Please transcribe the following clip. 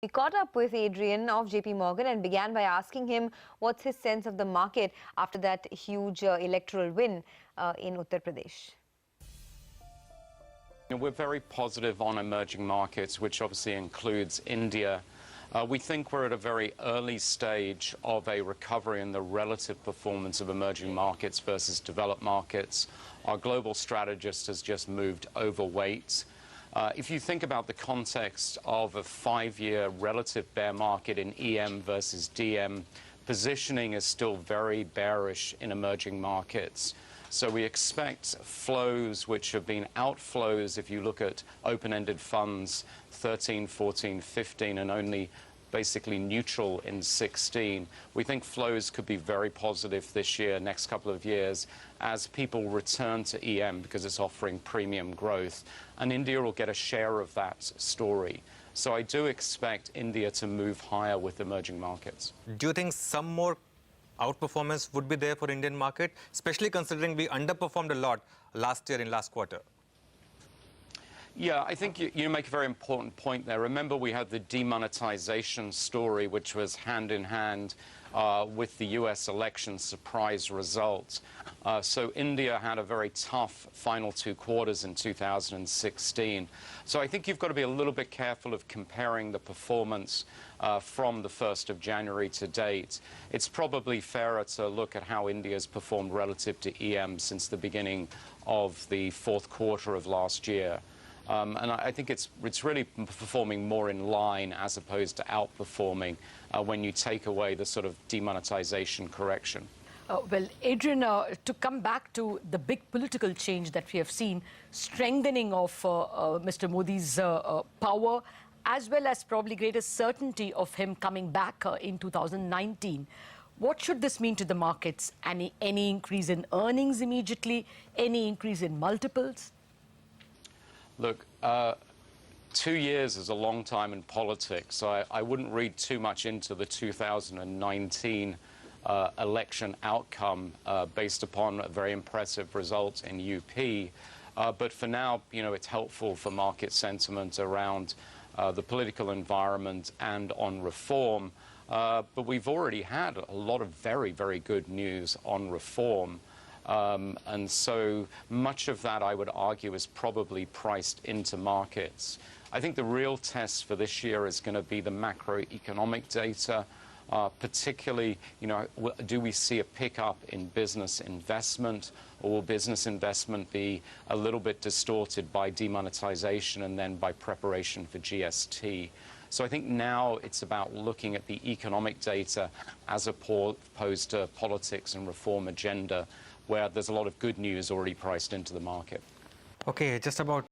We caught up with Adrian of JP Morgan and began by asking him what's his sense of the market after that huge electoral win in Uttar Pradesh. We're very positive on emerging markets, which obviously includes India. We think we're at a very early stage of a recovery in the relative performance of emerging markets versus developed markets. Our global strategist has just moved overweight. If you think about the context of a 5-year relative bear market in EM versus DM, positioning is still very bearish in emerging markets. So we expect flows which have been outflows, if you look at open-ended funds, 13, 14, 15, and only basically neutral in 16. We think flows could be very positive this year, next couple of years, as people return to EM because it's offering premium growth. And India will get a share of that story. So I do expect India to move higher with emerging markets. Do you think some more outperformance would be there for Indian market, especially considering we underperformed a lot last year in last quarter? Yeah, I think you make a very important point there. Remember, we had the demonetization story, which was hand in hand with the US election surprise result. So India had a very tough final 2 quarters in 2016. So I think you've got to be a little bit careful of comparing the performance from the 1st of January to date. It's probably fairer to look at how India's performed relative to EM since the beginning of the 4th quarter of last year. And I think it's really performing more in line as opposed to outperforming when you take away the sort of demonetization correction. Well, Adrian, to come back to the big political change that we have seen, strengthening of Mr. Modi's power, as well as probably greater certainty of him coming back in 2019. What should this mean to the markets? Any increase in earnings immediately? Any increase in multiples? Look, 2 years is a long time in politics, so I wouldn't read too much into the 2019 election outcome based upon a very impressive result in UP. But for now, it's helpful for market sentiment around the political environment and on reform. But we've already had a lot of very, very good news on reform. And so much of that, I would argue, is probably priced into markets. I think the real test for this year is going to be the macroeconomic data, particularly, do we see a pickup in business investment, or will business investment be a little bit distorted by demonetization and then by preparation for GST? So I think now it's about looking at the economic data as opposed to politics and reform agenda, where there's a lot of good news already priced into the market. Okay, just about